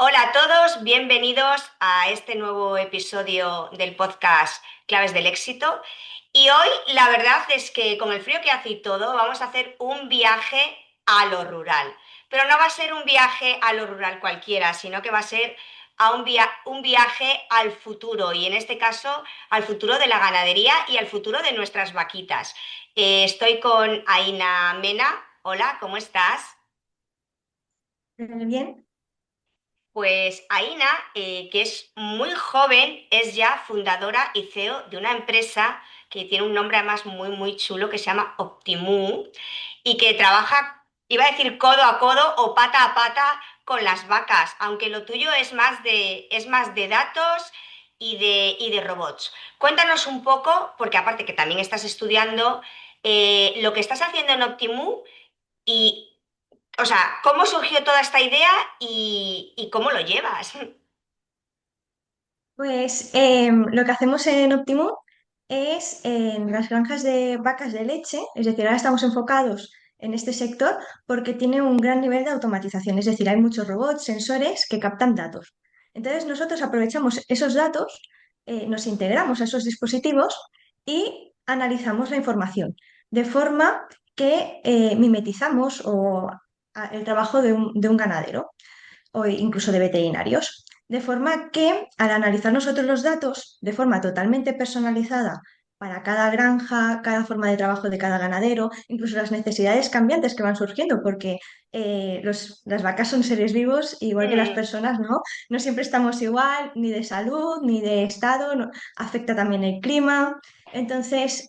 Hola a todos, bienvenidos a este nuevo episodio del podcast Claves del Éxito. Y hoy la verdad es que con el frío que hace y todo, vamos a hacer un viaje a lo rural. Pero no va a ser un viaje a lo rural cualquiera, sino que va a ser un viaje al futuro, y en este caso al futuro de la ganadería y al futuro de nuestras vaquitas. Estoy con Aina Mena. Hola, ¿cómo estás? Bien. Pues Aina, que es muy joven, es ya fundadora y CEO de una empresa que tiene un nombre además muy, muy chulo que se llama Optimu y que trabaja, iba a decir codo a codo o pata a pata con las vacas, aunque lo tuyo es más de datos y de robots. Cuéntanos un poco, porque aparte que también estás estudiando, lo que estás haciendo en Optimu y o sea, ¿cómo surgió toda esta idea y cómo lo llevas? Pues lo que hacemos en Optimo es en las granjas de vacas de leche, es decir, ahora estamos enfocados en este sector porque tiene un gran nivel de automatización, es decir, hay muchos robots, sensores que captan datos. Entonces nosotros aprovechamos esos datos, nos integramos a esos dispositivos y analizamos la información, de forma que mimetizamos el trabajo de un ganadero o incluso de veterinarios. De forma que al analizar nosotros los datos de forma totalmente personalizada para cada granja, cada forma de trabajo de cada ganadero, incluso las necesidades cambiantes que van surgiendo, porque las vacas son seres vivos, igual que las Mm, personas, ¿no? No siempre estamos igual, ni de salud, ni de estado, afecta también el clima. Entonces,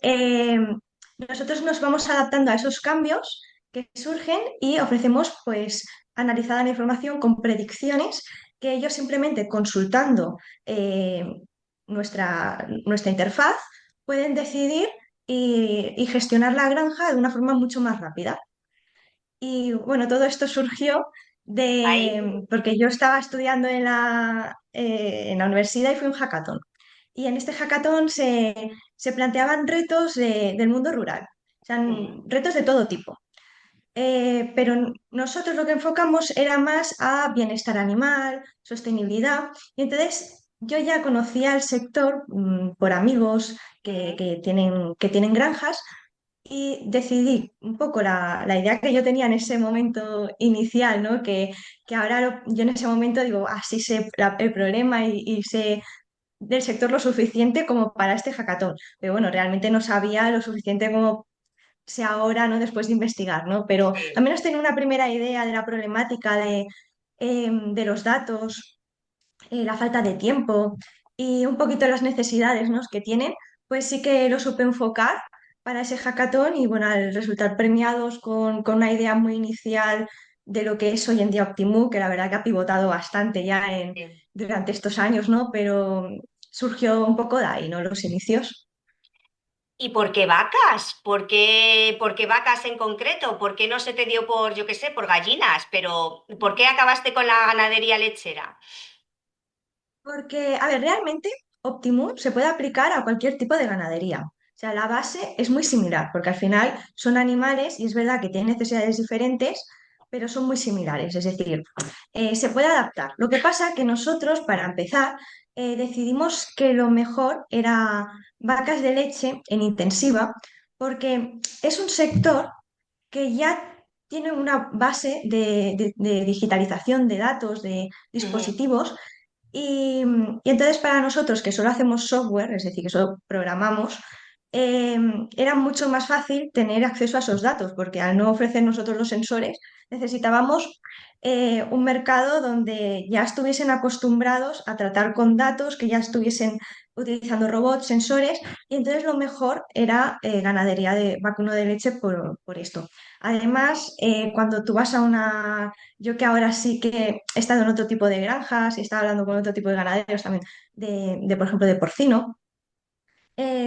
nosotros nos vamos adaptando a esos cambios que surgen y ofrecemos, pues, analizada la información con predicciones que ellos simplemente consultando nuestra interfaz pueden decidir y gestionar la granja de una forma mucho más rápida. Y bueno, todo esto surgió ahí. porque yo estaba estudiando en la universidad y fui a un hackathon. Y en este hackathon se planteaban retos del mundo rural, o sea, Ujú. retos de todo tipo. Pero nosotros lo que enfocamos era más a bienestar animal, sostenibilidad. Y entonces yo ya conocía el sector por amigos Ujú. que tienen granjas y decidí un poco la idea que yo tenía en ese momento inicial, ¿no? Que ahora yo en ese momento digo, así sé el problema y sé del sector lo suficiente como para este hackathon. Pero bueno, realmente no sabía lo suficiente como sé ahora, ¿no? Después de investigar, ¿no? Pero al Sí. menos tenía una primera idea de la problemática de los datos, la falta de tiempo y un poquito las necesidades, ¿no? que tienen, pues sí que lo supe enfocar para ese hackathon y bueno, al resultar premiados con una idea muy inicial de lo que es hoy en día Optimu, que la verdad que ha pivotado bastante ya Sí. durante estos años, ¿no? Pero surgió un poco de ahí, ¿no? Los inicios. ¿Y por qué vacas? Por qué vacas en concreto? ¿Por qué no se te dio por, yo qué sé, por gallinas? Pero ¿por qué acabaste con la ganadería lechera? Porque, a ver, realmente Optimum se puede aplicar a cualquier tipo de ganadería. O sea, la base es muy similar, porque al final son animales y es verdad que tienen necesidades diferentes, pero son muy similares. Es decir, se puede adaptar. Lo que pasa que nosotros, para empezar, decidimos que lo mejor era vacas de leche en intensiva, porque es un sector que ya tiene una base de digitalización de datos, de Ujú. dispositivos y entonces para nosotros, que solo hacemos software, es decir, que solo programamos, eh, era mucho más fácil tener acceso a esos datos, porque al no ofrecer nosotros los sensores, necesitábamos un mercado donde ya estuviesen acostumbrados a tratar con datos, que ya estuviesen utilizando robots, sensores, y entonces lo mejor era ganadería de vacuno de leche por esto. Además, cuando tú vas a una yo que ahora sí que he estado en otro tipo de granjas y he estado hablando con otro tipo de ganaderos también, por ejemplo, de porcino,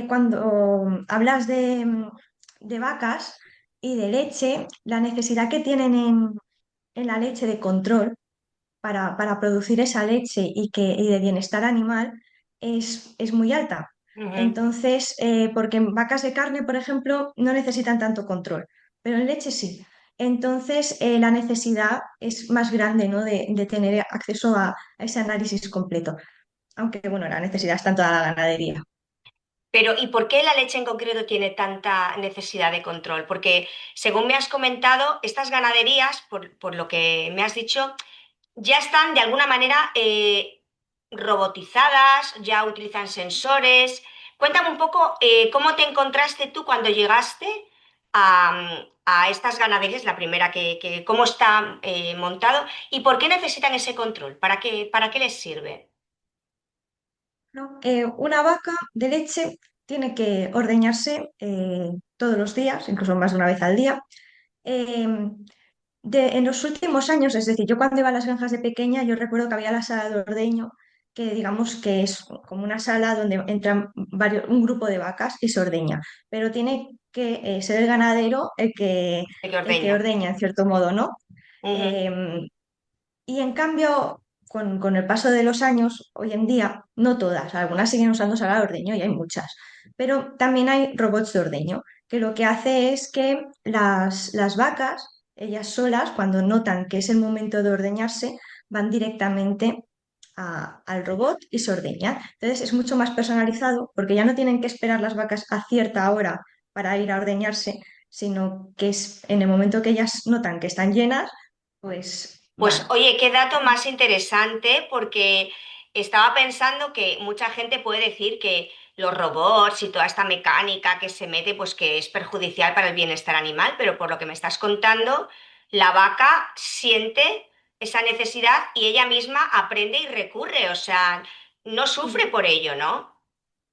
cuando hablas de vacas y de leche, la necesidad que tienen en la leche de control para producir esa leche y de bienestar animal es muy alta. Ujú. Entonces, porque en vacas de carne, por ejemplo, no necesitan tanto control, pero en leche sí. entonces la necesidad es más grande, ¿no? de tener acceso a ese análisis completo. Aunque, bueno, la necesidad está en toda la ganadería. Pero, ¿y por qué la leche en concreto tiene tanta necesidad de control? Porque, según me has comentado, estas ganaderías, por lo que me has dicho, ya están de alguna manera robotizadas, ya utilizan sensores. Cuéntame un poco cómo te encontraste tú cuando llegaste a estas ganaderías, la primera cómo está montado y por qué necesitan ese control, para qué les sirve. ¿No? Una vaca de leche tiene que ordeñarse todos los días, incluso más de una vez al día. Eh, en los últimos años, es decir, yo cuando iba a las granjas de pequeña, yo recuerdo que había la sala de ordeño, que digamos que es como una sala donde entran un grupo de vacas y se ordeña, pero tiene que ser el ganadero ¿De qué el que ordeña? ordeña, en cierto modo, ¿no? Ujú. Em, y en cambio, con el paso de los años, hoy en día, no todas, algunas siguen usando sala de ordeño y hay muchas, pero también hay robots de ordeño, que lo que hace es que las vacas, ellas solas, cuando notan que es el momento de ordeñarse, van directamente al robot y se ordeñan. Entonces es mucho más personalizado porque ya no tienen que esperar las vacas a cierta hora para ir a ordeñarse, sino que es en el momento que ellas notan que están llenas, pues Pues van. oye, qué dato más interesante, porque estaba pensando que mucha gente puede decir que los robots y toda esta mecánica que se mete, pues que es perjudicial para el bienestar animal, pero por lo que me estás contando, la vaca siente esa necesidad y ella misma aprende y recurre, o sea, no sufre por ello, ¿no?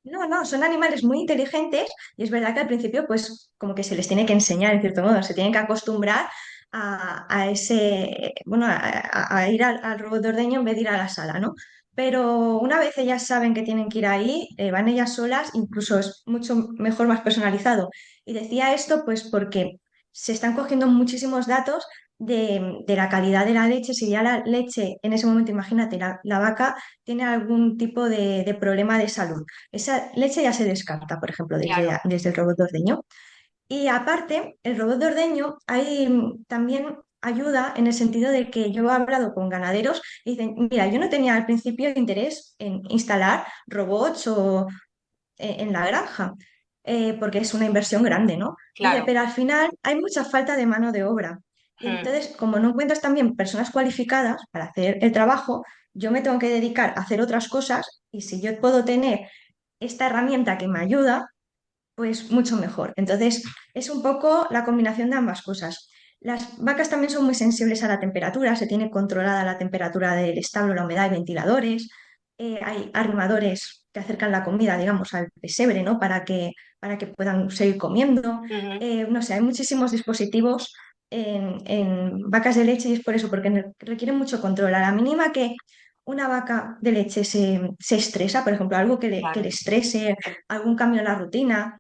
No, no, son animales muy inteligentes y es verdad que al principio pues como que se les tiene que enseñar en cierto modo, se tienen que acostumbrar a ese, bueno, a ir al robot de ordeño en vez de ir a la sala, ¿no? Pero una vez ellas saben que tienen que ir ahí, van ellas solas, incluso es mucho mejor, más personalizado. Y decía esto pues porque se están cogiendo muchísimos datos de la calidad de la leche, si ya la leche en ese momento, imagínate, la vaca tiene algún tipo de problema de salud. Esa leche ya se descarta, por ejemplo, Claro, desde el robot de ordeño. Y aparte, el robot de ordeño hay, también ayuda en el sentido de que yo he hablado con ganaderos y dicen, mira, yo no tenía al principio interés en instalar robots o en la granja, porque es una inversión grande, ¿no? Dice, claro. pero al final hay mucha falta de mano de obra. Y Mm. entonces, como no encuentras también personas cualificadas para hacer el trabajo, yo me tengo que dedicar a hacer otras cosas y si yo puedo tener esta herramienta que me ayuda, pues mucho mejor. Entonces, es un poco la combinación de ambas cosas. Las vacas también son muy sensibles a la temperatura, se tiene controlada la temperatura del establo, la humedad y ventiladores. Hay arrimadores que acercan la comida, digamos, al pesebre, ¿no? Para que puedan seguir comiendo. Ujú. No sé, hay muchísimos dispositivos en vacas de leche y es por eso, porque requieren mucho control. A la mínima que una vaca de leche se estresa, por ejemplo, algo que le Claro. estrese, algún cambio en la rutina,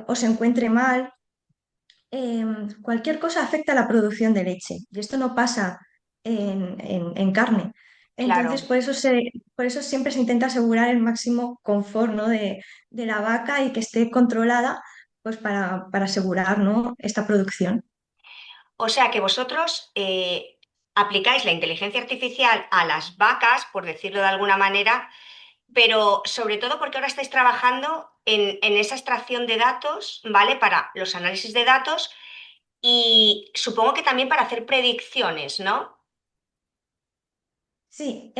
o se encuentre mal, cualquier cosa afecta a la producción de leche y esto no pasa en carne. Entonces, Claro. por eso siempre se intenta asegurar el máximo confort, ¿no? de la vaca y que esté controlada pues para asegurar, ¿no? esta producción. O sea que vosotros aplicáis la inteligencia artificial a las vacas, por decirlo de alguna manera, pero sobre todo porque ahora estáis trabajando en esa extracción de datos, ¿vale? Para los análisis de datos y supongo que también para hacer predicciones, ¿no? Sí,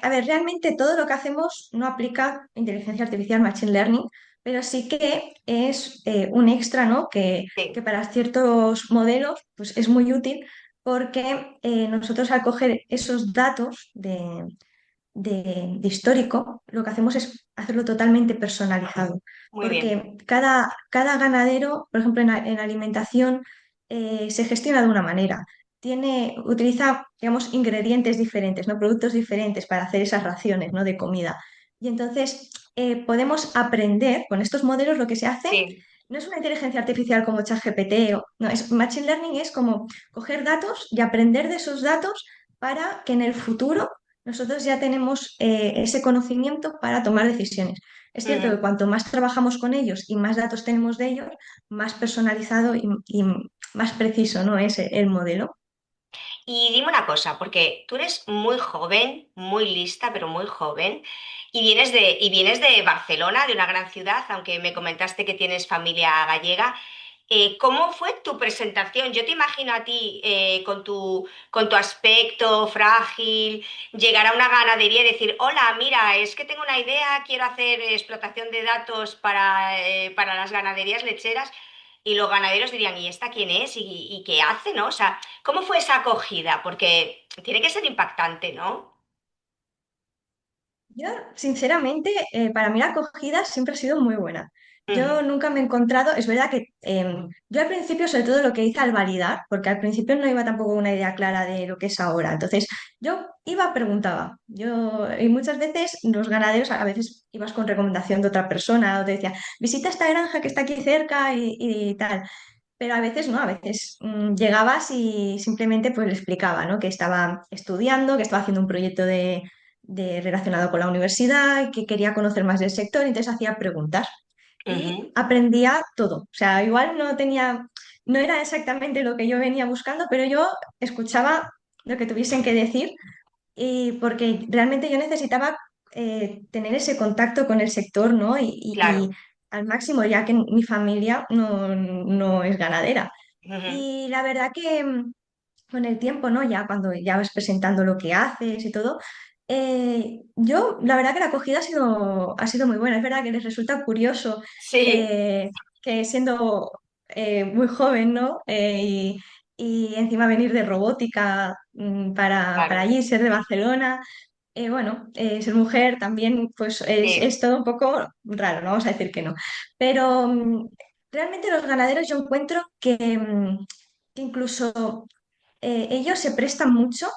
a ver, realmente todo lo que hacemos no aplica inteligencia artificial, machine learning, pero sí que es un extra, ¿no? Que Sí. para ciertos modelos pues, es muy útil porque nosotros al coger esos datos de histórico, lo que hacemos es hacerlo totalmente personalizado, Muy bien. porque cada ganadero, por ejemplo, en alimentación, se gestiona de una manera. Utiliza, digamos, ingredientes diferentes, ¿no? Productos diferentes para hacer esas raciones, ¿no? de comida. Y entonces podemos aprender con estos modelos lo que se hace. Sí. No es una inteligencia artificial como ChatGPT, no, es Machine Learning es como coger datos y aprender de esos datos para que en el futuro nosotros ya tenemos ese conocimiento para tomar decisiones. Es cierto que Ujú. cuanto más trabajamos con ellos y más datos tenemos de ellos, más personalizado y más preciso, ¿no? es el modelo. Y dime una cosa, porque tú eres muy joven, muy lista, pero muy joven, y vienes de Barcelona, de una gran ciudad, aunque me comentaste que tienes familia gallega. ¿Cómo fue tu presentación? Yo te imagino a ti con tu aspecto frágil, llegar a una ganadería y decir, hola, mira, es que tengo una idea, quiero hacer explotación de datos para las ganaderías lecheras. Y los ganaderos dirían, ¿y esta quién es? ¿Y qué hace? ¿No? O sea, ¿cómo fue esa acogida? Porque tiene que ser impactante, ¿no? Yo, sinceramente, para mí la acogida siempre ha sido muy buena. Ujú, Yo nunca me he encontrado, es verdad que yo al principio, sobre todo lo que hice al validar, porque al principio no iba tampoco con una idea clara de lo que es ahora. Entonces, yo iba, preguntaba. Y muchas veces los ganaderos, a veces ibas con recomendación de otra persona o te decía, visita esta granja que está aquí cerca y tal. Pero a veces no, a veces llegabas y simplemente pues le explicaba, ¿no? Que estaba estudiando, que estaba haciendo un proyecto relacionado con la universidad, y que quería conocer más del sector, y entonces hacía preguntas y ujú, aprendía todo. O sea, igual no era exactamente lo que yo venía buscando, pero yo escuchaba lo que tuviesen que decir y porque realmente yo necesitaba tener ese contacto con el sector, ¿no? Y claro. al máximo, ya que mi familia no es ganadera. Ujú, Y la verdad que con el tiempo, ¿no? Ya cuando ya vas presentando lo que haces y todo, la verdad que la acogida ha sido muy buena. Es verdad que les resulta curioso sí, que, que siendo muy joven, ¿no? Y encima venir de robótica para claro. allí, ser de Barcelona. Bueno, ser mujer también pues es Sí, todo un poco raro, no vamos a decir que no. Pero realmente los ganaderos yo encuentro que incluso ellos se prestan mucho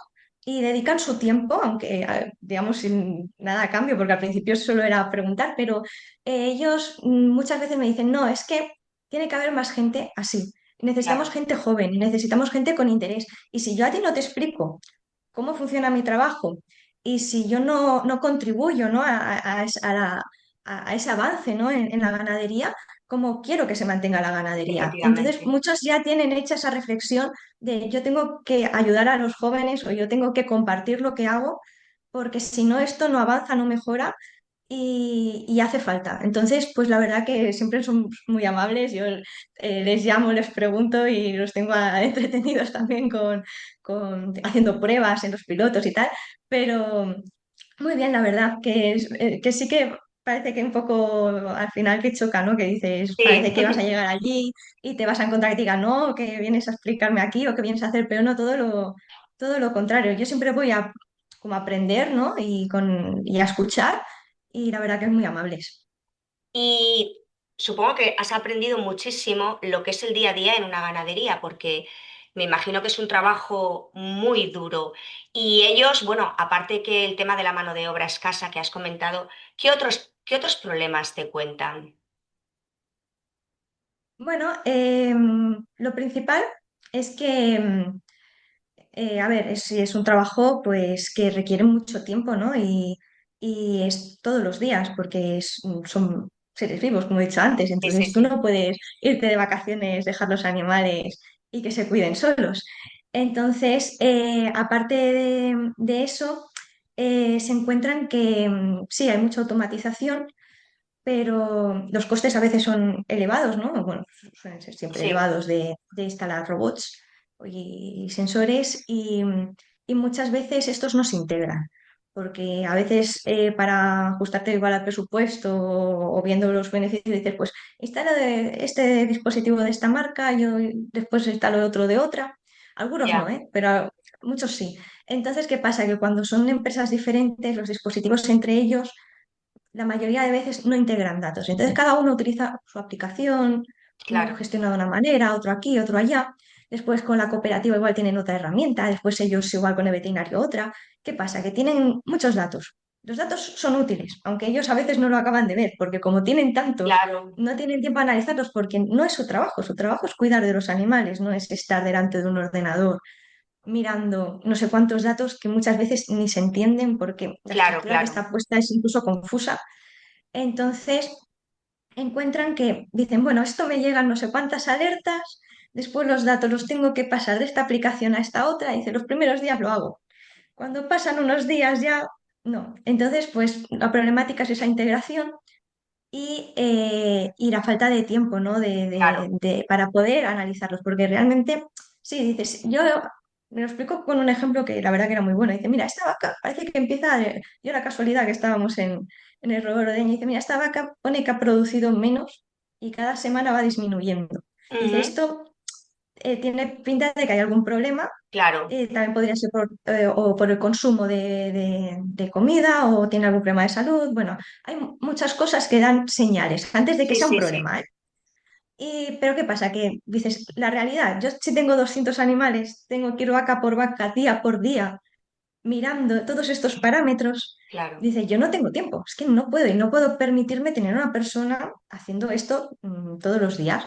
y dedican su tiempo, aunque digamos sin nada a cambio, porque al principio solo era preguntar, pero ellos muchas veces me dicen, no, es que tiene que haber más gente así. Necesitamos claro. gente joven, necesitamos gente con interés. Y si yo a ti no te explico cómo funciona mi trabajo y si yo no contribuyo, ¿no? a ese avance, ¿no? en la ganadería, ¿cómo quiero que se mantenga la ganadería? Entonces, Efectivamente. muchos ya tienen hecha esa reflexión de yo tengo que ayudar a los jóvenes o yo tengo que compartir lo que hago, porque si no, esto no avanza, no mejora y hace falta. Entonces, pues la verdad que siempre son muy amables. Yo les llamo, les pregunto y los tengo entretenidos también con haciendo pruebas en los pilotos y tal. Pero muy bien, la verdad, que sí que parece que un poco al final que choca, ¿no? Que dices, Sí, parece que vas a llegar allí y te vas a encontrar que te digan, no, que vienes a explicarme aquí o que vienes a hacer, pero no, todo lo contrario. Yo siempre voy a como a aprender, ¿no? Y a escuchar y la verdad que es muy amables. y supongo que has aprendido muchísimo lo que es el día a día en una ganadería, porque me imagino que es un trabajo muy duro. Y ellos, bueno, aparte que el tema de la mano de obra escasa que has comentado, ¿qué otros problemas te cuentan? Bueno, lo principal es que, a ver, es un trabajo pues que requiere mucho tiempo, ¿no? Y es todos los días, porque son seres vivos, como he dicho antes, Sí, sí, entonces tú sí, no puedes irte de vacaciones, dejar los animales y que se cuiden solos. Entonces, aparte de eso, se encuentran que sí, hay mucha automatización, pero los costes a veces son elevados, ¿no? Bueno, suelen ser siempre sí, elevados de instalar robots y sensores y muchas veces estos no se integran, porque a veces para ajustarte igual al presupuesto o viendo los beneficios dices, pues instala este dispositivo de esta marca, yo después instalo otro de otra. Algunos no, ya, ¿eh? Pero muchos sí. Entonces, ¿qué pasa? Que cuando son empresas diferentes, los dispositivos entre ellos la mayoría de veces no integran datos. Entonces cada uno utiliza su aplicación, uno claro, gestiona de una manera, otro aquí, otro allá. Después con la cooperativa igual tienen otra herramienta, después ellos igual con el veterinario otra. ¿Qué pasa? Que tienen muchos datos. Los datos son útiles, aunque ellos a veces no lo acaban de ver, porque como tienen tantos, claro. no tienen tiempo a analizarlos porque no es su trabajo es cuidar de los animales, no es estar delante de un ordenador mirando no sé cuántos datos que muchas veces ni se entienden porque la Claro, estructura que claro, está puesta es incluso confusa. Entonces encuentran que dicen, bueno, esto me llegan no sé cuántas alertas, después los datos los tengo que pasar de esta aplicación a esta otra, y dice, los primeros días lo hago. Cuando pasan unos días ya, no. Entonces, pues la problemática es esa integración y la falta de tiempo, ¿no? claro. Para poder analizarlos, porque realmente, sí, dices, yo me lo explico con un ejemplo que la verdad que era muy bueno. Dice, mira, esta vaca parece que empieza, dio la casualidad que estábamos en el robot ordeño, y dice, mira, esta vaca pone que ha producido menos y cada semana va disminuyendo. Dice, Ujú, esto tiene pinta de que hay algún problema. claro, También podría ser o por el consumo de comida o tiene algún problema de salud. Bueno, hay muchas cosas que dan señales antes de que sí, sea un sí, sí, problema, ¿eh? Pero ¿qué pasa? Que dices, la realidad, yo si tengo 200 animales, tengo que ir vaca por vaca, día por día, mirando todos estos parámetros, claro, dice, yo no tengo tiempo, es que no puedo y no puedo permitirme tener una persona haciendo esto todos los días.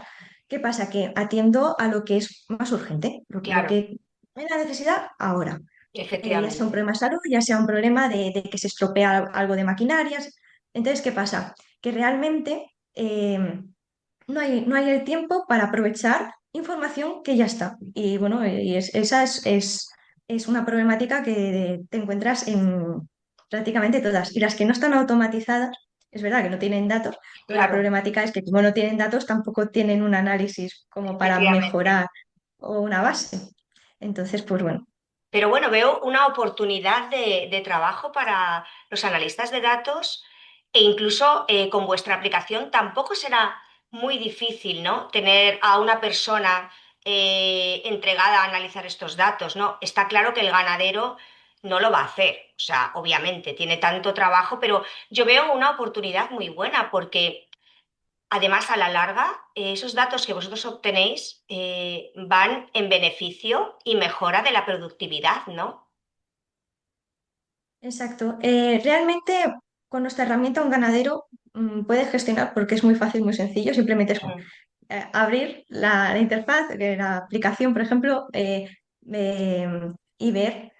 ¿Qué pasa? Que atiendo a lo que es más urgente, lo claro, que hay la necesidad ahora. Ya sea un efectivamente, problema de salud, ya sea un problema de que se estropea algo de maquinarias. Entonces, ¿qué pasa? Que realmente no hay el tiempo para aprovechar información que ya está. Y bueno, esa es una problemática que te encuentras en prácticamente todas. Y las que no están automatizadas, es verdad que no tienen datos, pero la claro, problemática es que como no tienen datos, tampoco tienen un análisis como para efectivamente. mejorar o una base. Entonces, pues bueno. Pero bueno, veo una oportunidad de trabajo para los analistas de datos e incluso con vuestra aplicación tampoco será muy difícil, ¿no? Tener a una persona entregada a analizar estos datos, ¿no? Está claro que el ganadero no lo va a hacer, o sea, obviamente tiene tanto trabajo, pero yo veo una oportunidad muy buena porque además, a la larga, esos datos que vosotros obtenéis van en beneficio y mejora de la productividad, ¿no? Exacto. Realmente con nuestra herramienta un ganadero puede gestionar porque es muy fácil, muy sencillo. Simplemente es Mm. abrir la interfaz de la aplicación, por ejemplo, y ver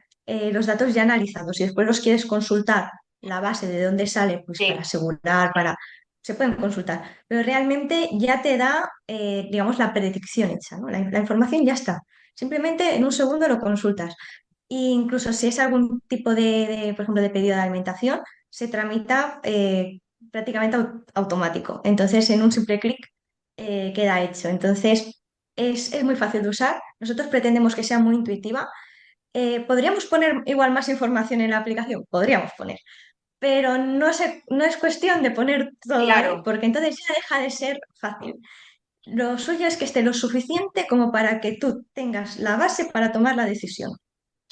los datos ya analizados. Si después los quieres consultar, la base de dónde sale, pues para Sí, asegurar, se pueden consultar. Pero realmente ya te da, digamos, la predicción hecha, ¿no? La información ya está. Simplemente en un segundo lo consultas. E incluso si es algún tipo por ejemplo, de pedido de alimentación, se tramita prácticamente automático. Entonces, en un simple clic queda hecho. Entonces, es muy fácil de usar. Nosotros pretendemos que sea muy intuitiva. ¿Podríamos poner igual más información en la aplicación? Podríamos poner, pero no es cuestión de poner todo ahí, claro, porque entonces ya deja de ser fácil. Lo suyo es que esté lo suficiente como para que tú tengas la base para tomar la decisión,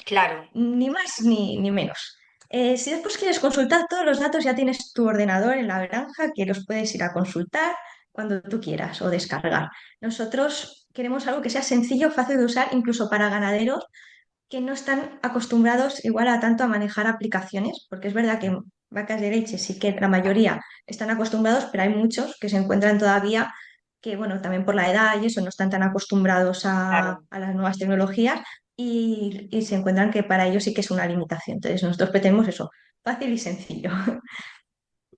claro. ni más ni menos. Si después quieres consultar todos los datos, ya tienes tu ordenador en la granja que los puedes ir a consultar cuando tú quieras o descargar. Nosotros queremos algo que sea sencillo, fácil de usar, incluso para ganaderos que no están acostumbrados igual a tanto a manejar aplicaciones, porque es verdad que en vacas de leche sí que la mayoría están acostumbrados, pero hay muchos que se encuentran todavía que, bueno, también por la edad y eso no están tan acostumbrados Claro. a las nuevas tecnologías y se encuentran que para ellos sí que es una limitación. Entonces nosotros pretendemos eso, fácil y sencillo.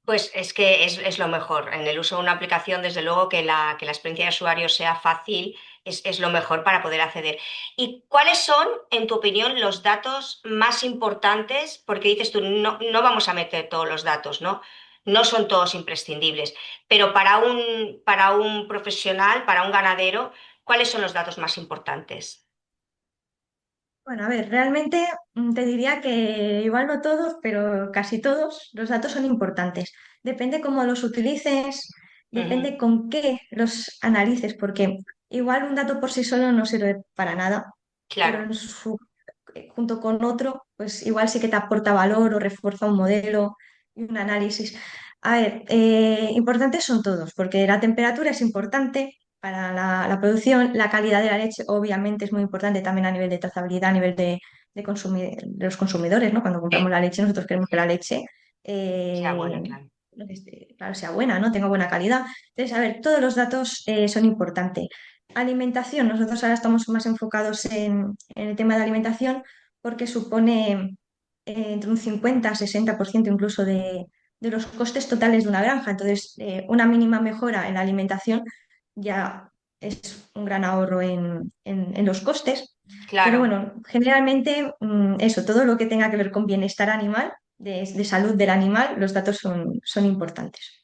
Pues es que es lo mejor. En el uso de una aplicación, desde luego que la experiencia de usuario sea fácil es lo mejor para poder acceder. ¿Y cuáles son, en tu opinión, los datos más importantes? Porque dices tú, no, no vamos a meter todos los datos, ¿no? No son todos imprescindibles. Pero para un profesional, para un ganadero, ¿cuáles son los datos más importantes? Bueno, a ver, realmente te diría que igual no todos, pero casi todos los datos son importantes. Depende cómo los utilices, Ujú, depende con qué los analices, porque igual un dato por sí solo no sirve para nada, pero claro, junto con otro, pues igual sí que te aporta valor o refuerza un modelo y un análisis. A ver, importantes son todos, porque la temperatura es importante para la producción, la calidad de la leche obviamente es muy importante también a nivel de trazabilidad, a nivel de los consumidores, ¿no? Cuando compramos sí, la leche, nosotros queremos que la leche, sea eh, buena, claro. claro, sea buena, ¿no? Tenga buena calidad. Entonces, a ver, todos los datos son importantes. Alimentación, nosotros ahora estamos más enfocados en el tema de alimentación porque supone entre un 50-60% incluso de los costes totales de una granja. Entonces, una mínima mejora en la alimentación ya es un gran ahorro en los costes. Pero Claro. bueno, generalmente eso, todo lo que tenga que ver con bienestar animal, de salud del animal, los datos son importantes.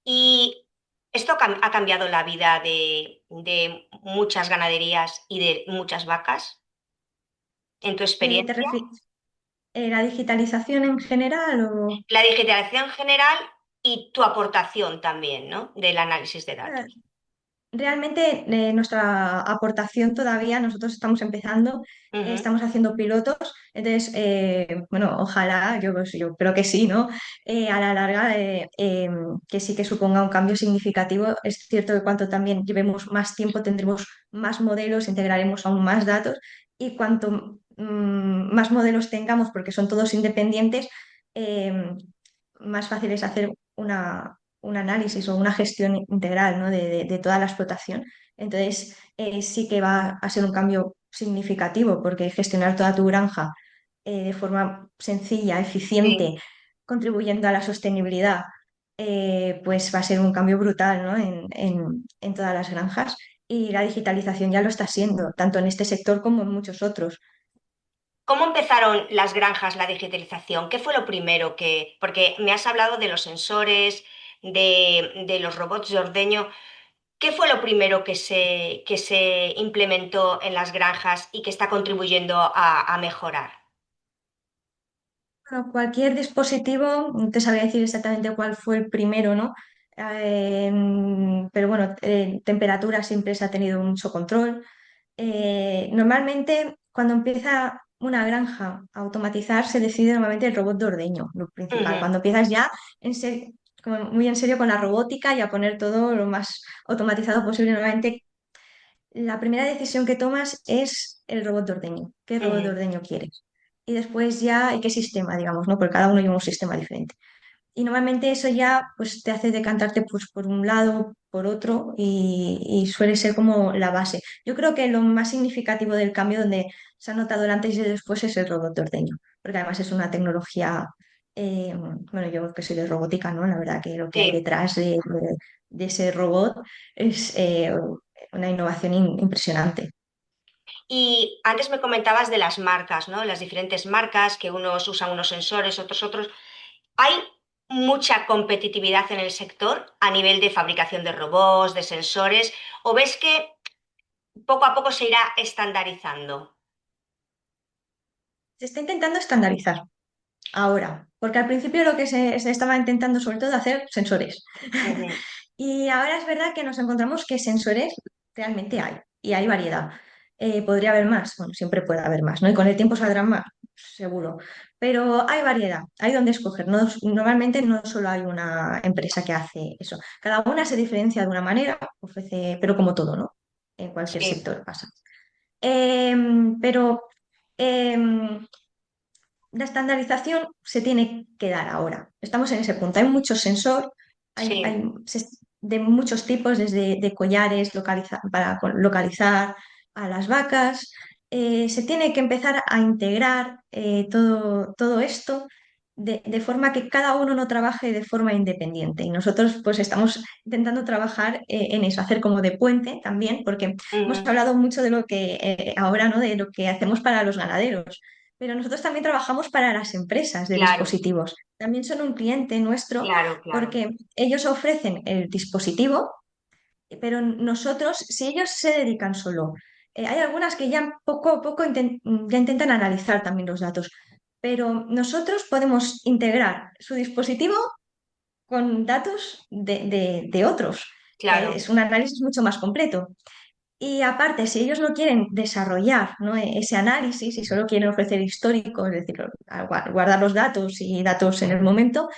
Y esto ha cambiado la vida de muchas ganaderías y de muchas vacas, en tu ¿Te experiencia. refieres la digitalización en general o...? La digitalización general y tu aportación también, ¿no? Del análisis de Ah, datos. realmente nuestra aportación todavía, nosotros estamos empezando, Ujú. estamos haciendo pilotos, entonces, bueno, ojalá, yo creo que sí, ¿no? A la larga, que sí que suponga un cambio significativo. Es cierto que cuanto también llevemos más tiempo, tendremos más modelos, integraremos aún más datos y cuanto más modelos tengamos, porque son todos independientes, eh, más fácil es hacer un análisis o una gestión integral, ¿no? de toda la explotación. Entonces, sí que va a ser un cambio significativo porque gestionar toda tu granja de forma sencilla, Sí. eficiente, contribuyendo a la sostenibilidad, pues va a ser un cambio brutal, ¿no? en todas las granjas. Y la digitalización ya lo está siendo, tanto en este sector como en muchos otros. ¿Cómo empezaron las granjas, la digitalización? ¿Qué fue lo primero que...? Porque me has hablado de los sensores, de los robots de ordeño. ¿Qué fue lo primero que se implementó en las granjas y que está contribuyendo a mejorar? Bueno, cualquier dispositivo, no te sabría decir exactamente cuál fue el primero, ¿no? Pero bueno, temperatura siempre se ha tenido mucho control. Normalmente, cuando empieza una granja a automatizar, se decide normalmente el robot de ordeño, lo principal. Ujú. Cuando empiezas ya como muy en serio con la robótica y a poner todo lo más automatizado posible, normalmente la primera decisión que tomas es el robot de ordeño. ¿Qué robot de Ujú. ordeño quieres? Y después ya, ¿y qué sistema, digamos, ¿no? Porque cada uno lleva un sistema diferente. Y normalmente eso ya pues, te hace decantarte pues, por un lado, por otro, y suele ser como la base. Yo creo que lo más significativo del cambio donde se ha notado el antes y el después es el robot de ordeño, porque además es una tecnología, bueno, yo que soy de robótica, ¿no? La verdad que lo que hay Sí. detrás de ese robot es una innovación impresionante. Y antes me comentabas de las marcas, ¿no? Las diferentes marcas, que unos usan unos sensores, otros otros. ¿Hay mucha competitividad en el sector a nivel de fabricación de robots, de sensores? ¿O ves que poco a poco se irá estandarizando? Se está intentando estandarizar ahora, porque al principio lo que se estaba intentando sobre todo hacer sensores. Ujú. Y ahora es verdad que nos encontramos que sensores realmente hay y hay variedad. Podría haber más, bueno, siempre puede haber más, ¿no? Y con el tiempo saldrán más, seguro. Pero hay variedad, hay donde escoger. Normalmente no solo hay una empresa que hace eso. Cada una se diferencia de una manera, ofrece, pero como todo, ¿no? En cualquier Sí, sector pasa. Pero em, la estandarización se tiene que dar ahora. Estamos en ese punto. Hay mucho sensor, sí. de muchos tipos, desde de collares para localizar a las vacas. Se tiene que empezar a integrar todo esto de forma que cada uno no trabaje de forma independiente. Y nosotros pues estamos intentando trabajar en eso, hacer como de puente también, porque hemos Ujú. hablado mucho de lo que ahora, ¿no? De lo que hacemos para los ganaderos, pero nosotros también trabajamos para las empresas de Claro, dispositivos. También son un cliente nuestro claro, claro. porque ellos ofrecen el dispositivo, pero nosotros, si ellos se dedican solo, hay algunas que ya poco a poco ya intentan analizar también los datos, pero nosotros podemos integrar su dispositivo con datos de otros. Claro, Es un análisis mucho más completo. Y aparte, si ellos no quieren desarrollar, ¿no? Ese análisis y solo quieren ofrecer histórico, es decir, guardar los datos y datos en el momento,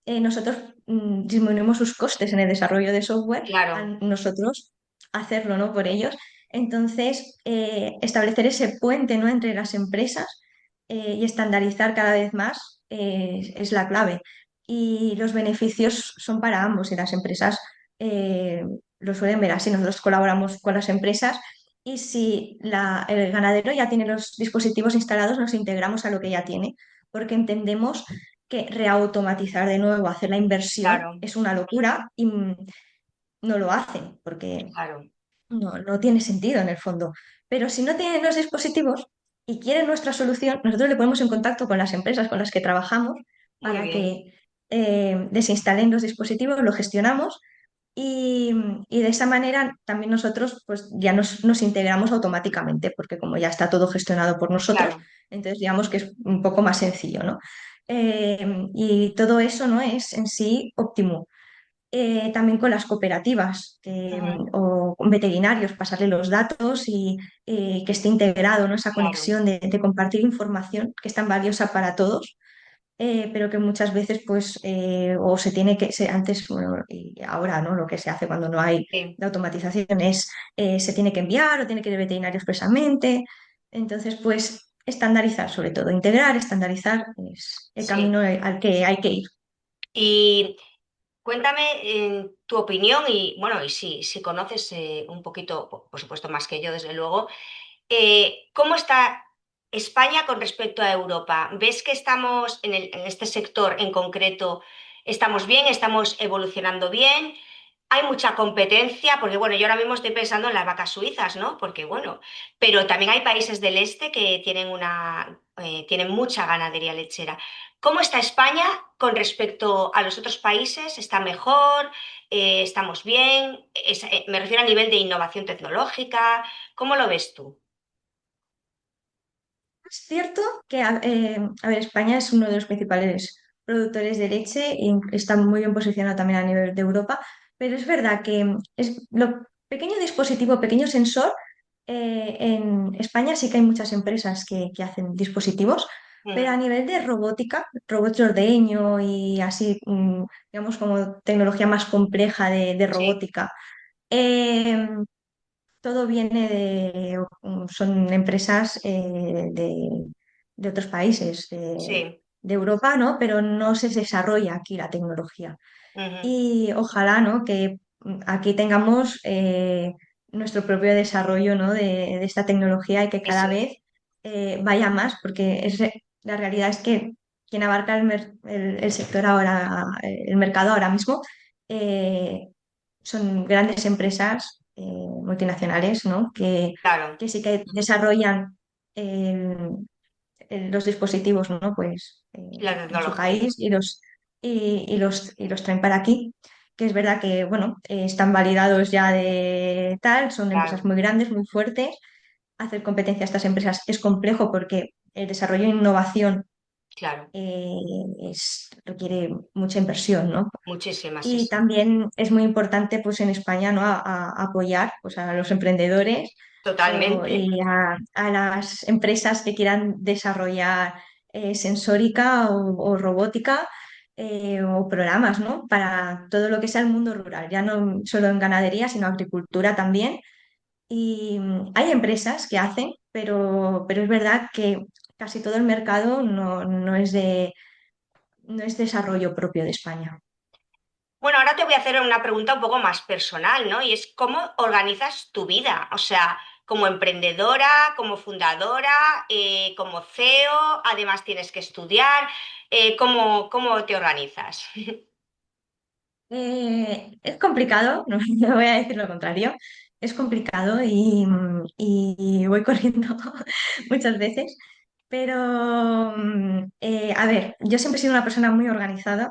nosotros disminuimos sus costes en el desarrollo de software a claro. nosotros hacerlo, ¿no? Por ellos. Entonces, establecer ese puente, ¿no? entre las empresas y estandarizar cada vez más es la clave. Y los beneficios son para ambos y las empresas lo suelen ver así. Nosotros colaboramos con las empresas y si el ganadero ya tiene los dispositivos instalados, nos integramos a lo que ya tiene, porque entendemos que reautomatizar de nuevo, hacer la inversión, claro, es una locura y no lo hacen, porque claro, no tiene sentido en el fondo. Pero si no tienen los dispositivos y quieren nuestra solución, nosotros le ponemos en contacto con las empresas con las que trabajamos muy para bien, que desinstalen los dispositivos, lo gestionamos y, y de esa manera también nosotros pues ya nos integramos automáticamente, porque como ya está todo gestionado por nosotros, claro, entonces digamos que es un poco más sencillo, ¿no? Y todo eso, ¿no? Es en sí óptimo. También con las cooperativas ujú, o con veterinarios, pasarle los datos y que esté integrado, ¿no? Esa claro, conexión de compartir información que es tan valiosa para todos, pero que muchas veces, pues, o se tiene que, antes, bueno, y ahora, ¿no? Lo que se hace cuando no hay sí, de automatización es, se tiene que enviar o tiene que ir el veterinario expresamente. Entonces, pues, estandarizar, sobre todo, integrar, estandarizar es el sí. camino al que hay que ir. Y cuéntame tu opinión y, bueno, y si conoces un poquito, por supuesto más que yo, desde luego, ¿cómo está España con respecto a Europa? ¿Ves que estamos en este sector en concreto, estamos bien, estamos evolucionando bien? Hay mucha competencia, porque bueno, yo ahora mismo estoy pensando en las vacas suizas, ¿no? Porque bueno, pero también hay países del este que tienen mucha ganadería lechera. ¿Cómo está España con respecto a los otros países? ¿Está mejor? ¿Estamos bien? Me refiero a nivel de innovación tecnológica. ¿Cómo lo ves tú? Es cierto que, a ver, España es uno de los principales productores de leche y está muy bien posicionado también a nivel de Europa, pero es verdad que es lo pequeño dispositivo, pequeño sensor, en España sí que hay muchas empresas que hacen dispositivos, pero a Mm, nivel de robótica, robots de ordeño y así, digamos, como tecnología más compleja de sí, robótica. eh, Todo viene son empresas de otros países sí. de Europa, ¿no? Pero no se desarrolla aquí la tecnología. Ujú, Y ojalá, ¿no? Que aquí tengamos nuestro propio desarrollo, ¿no? de esta tecnología y que sí, cada sí, vez vaya más, porque la realidad es que quien abarca el sector ahora, el mercado ahora mismo, eh, son grandes empresas multinacionales, ¿no? claro, Que sí que desarrollan eh, los dispositivos, ¿no? Pues la en su tecnología, país y los traen para aquí, que es verdad que, bueno, están validados ya de tal, son empresas claro, muy grandes, muy fuertes. Hacer competencia a estas empresas es complejo porque el desarrollo e innovación claro. requiere mucha inversión, ¿no? Muchísimas, sí, Y sí. también es muy importante pues, en España, ¿no? A apoyar pues, a los emprendedores Totalmente, y a las empresas que quieran desarrollar sensórica o robótica o programas, ¿no? Para todo lo que sea el mundo rural, ya no solo en ganadería, sino agricultura también. Y hay empresas que hacen, pero es verdad que casi todo el mercado no es desarrollo propio de España. Bueno, ahora te voy a hacer una pregunta un poco más personal, ¿no? Y es ¿cómo organizas tu vida? O sea, como emprendedora, como fundadora, como CEO, además tienes que estudiar, ¿cómo te organizas? Es complicado, no voy a decir lo contrario, es complicado y voy corriendo muchas veces, pero a ver, yo siempre he sido una persona muy organizada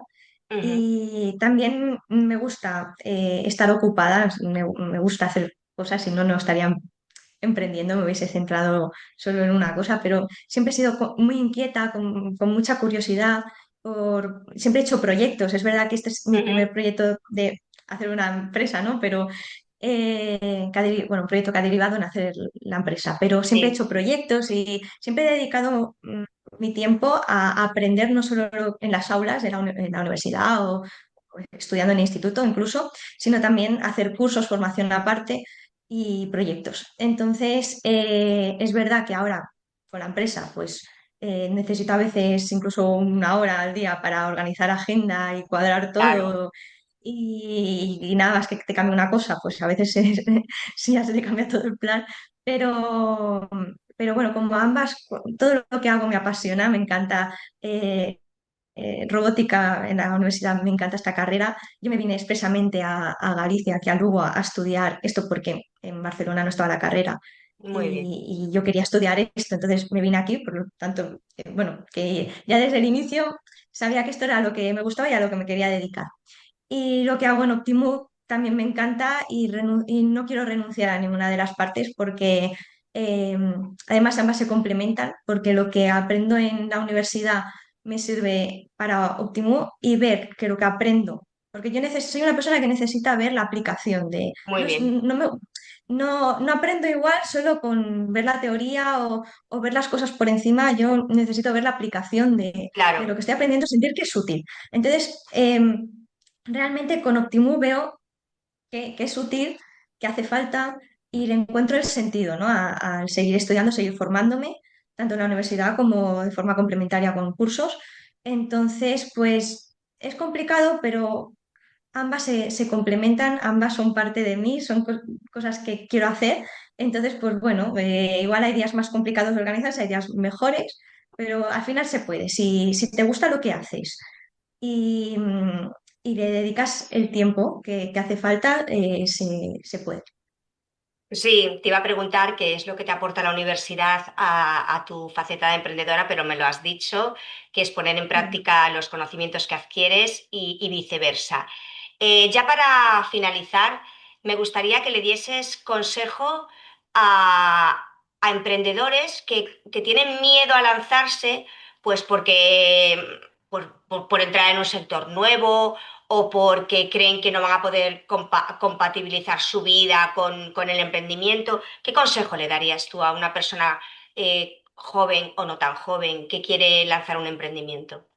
Ujú, y también me gusta estar ocupada, me gusta hacer cosas, si no, no estaría emprendiendo, me hubiese centrado solo en una cosa, pero siempre he sido muy inquieta, con mucha curiosidad, siempre he hecho proyectos. Es verdad que este es mi ujú, primer proyecto de hacer una empresa, ¿no? Pero bueno, un proyecto que ha derivado en hacer la empresa, pero siempre he sí, hecho proyectos y siempre he dedicado mi tiempo a aprender no solo en las aulas en la universidad o estudiando en el instituto incluso, sino también hacer cursos, formación aparte y proyectos. Entonces, es verdad que ahora con la empresa, pues necesito a veces incluso una hora al día para organizar agenda y cuadrar claro, todo y nada más que te cambie una cosa, pues a veces sí ya se te cambia todo el plan, pero, pero bueno, como ambas, todo lo que hago me apasiona, me encanta. Robótica en la universidad, me encanta esta carrera. Yo me vine expresamente a Galicia, aquí a Lugo, a estudiar esto porque en Barcelona no estaba la carrera Muy bien, y yo quería estudiar esto, entonces me vine aquí, por lo tanto, bueno, que ya desde el inicio sabía que esto era lo que me gustaba y a lo que me quería dedicar. Y lo que hago en Optimo también me encanta y no quiero renunciar a ninguna de las partes porque eh, además ambas se complementan, porque lo que aprendo en la universidad me sirve para Optimo y ver que lo que aprendo, porque yo soy una persona que necesita ver la aplicación de, muy bien, no aprendo igual solo con ver la teoría o ver las cosas por encima, yo necesito ver la aplicación de lo claro. que estoy aprendiendo, sentir que es útil. Entonces, realmente con Optimus veo que es útil, que hace falta y le encuentro el sentido, ¿no? Al seguir estudiando, seguir formándome, tanto en la universidad como de forma complementaria con cursos. Entonces, pues es complicado, pero ambas se complementan, ambas son parte de mí, son cosas que quiero hacer. Entonces, pues bueno, igual hay días más complicados de organizarse, hay días mejores, pero al final se puede. Si te gusta lo que haces y, y le dedicas el tiempo que hace falta, se puede. Sí, te iba a preguntar qué es lo que te aporta la universidad a tu faceta de emprendedora, pero me lo has dicho, que es poner en Mm. práctica los conocimientos que adquieres y viceversa. Ya para finalizar, me gustaría que le dieses consejo a, a emprendedores que tienen miedo a lanzarse, pues porque por entrar en un sector nuevo o porque creen que no van a poder compatibilizar su vida con el emprendimiento. ¿Qué consejo le darías tú a una persona joven o no tan joven que quiere lanzar un emprendimiento?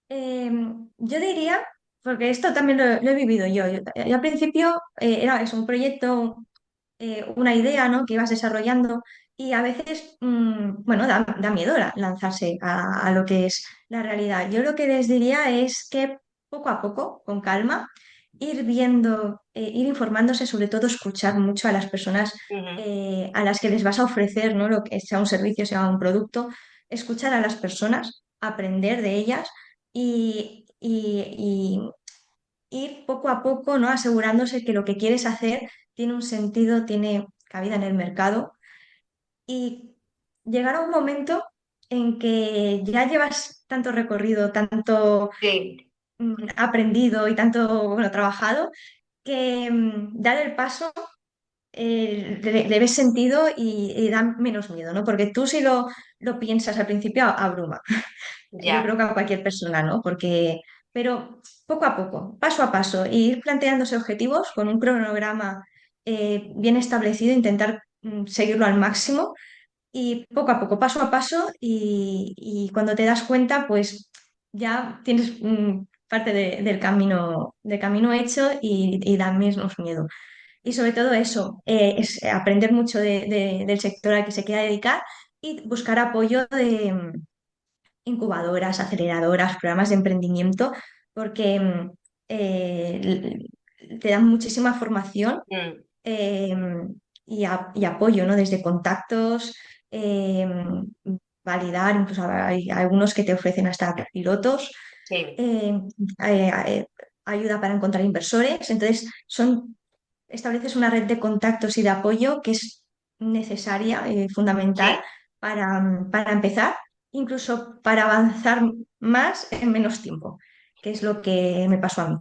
Yo diría, porque esto también lo he vivido yo al principio era eso, un proyecto, una idea, ¿no? que ibas desarrollando y a veces, bueno, da miedo lanzarse a lo que es la realidad. Yo lo que les diría es que poco a poco, con calma, ir viendo, ir informándose, sobre todo escuchar mucho a las personas Ujú. a las que les vas a ofrecer, ¿no? Lo que sea un servicio, sea un producto, escuchar a las personas, aprender de ellas y ir poco a poco, ¿no? asegurándose que lo que quieres hacer tiene un sentido, tiene cabida en el mercado y llegar a un momento en que ya llevas tanto recorrido, tanto Sí, aprendido y tanto, bueno, trabajado, que dar el paso le ves sentido y da menos miedo, ¿no? Porque tú si lo piensas al principio abruma. Yo ya. creo que a cualquier persona, ¿no? Porque, pero poco a poco, paso a paso, e ir planteándose objetivos con un cronograma bien establecido, intentar seguirlo al máximo y poco a poco, paso a paso y cuando te das cuenta, pues ya tienes parte del camino hecho y da menos miedo. Y sobre todo eso, es aprender mucho del sector al que se quiera dedicar y buscar apoyo de incubadoras, aceleradoras, programas de emprendimiento, porque te dan muchísima formación Mm, eh, y apoyo, ¿no? Desde contactos, eh, validar, incluso hay algunos que te ofrecen hasta pilotos, sí, eh, eh, eh, ayuda para encontrar inversores. Entonces, estableces una red de contactos y de apoyo que es necesaria, fundamental sí. para empezar, incluso para avanzar más en menos tiempo, que es lo que me pasó a mí.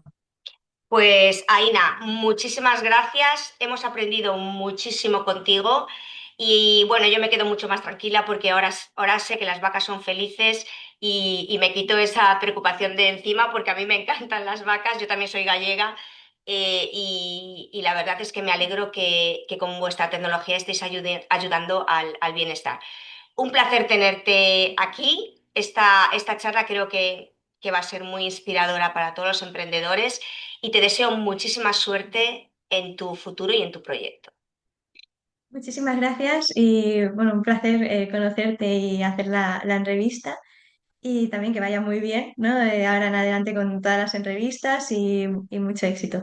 Pues Aina, muchísimas gracias. Hemos aprendido muchísimo contigo y bueno, yo me quedo mucho más tranquila porque ahora sé que las vacas son felices y me quito esa preocupación de encima porque a mí me encantan las vacas, yo también soy gallega y la verdad es que me alegro que con vuestra tecnología estéis ayudando al bienestar. Un placer tenerte aquí. Esta charla creo que va a ser muy inspiradora para todos los emprendedores y te deseo muchísima suerte en tu futuro y en tu proyecto. Muchísimas gracias y bueno, un placer conocerte y hacer la entrevista. y también que vaya muy bien, ¿no? Ahora en adelante con todas las entrevistas y mucho éxito.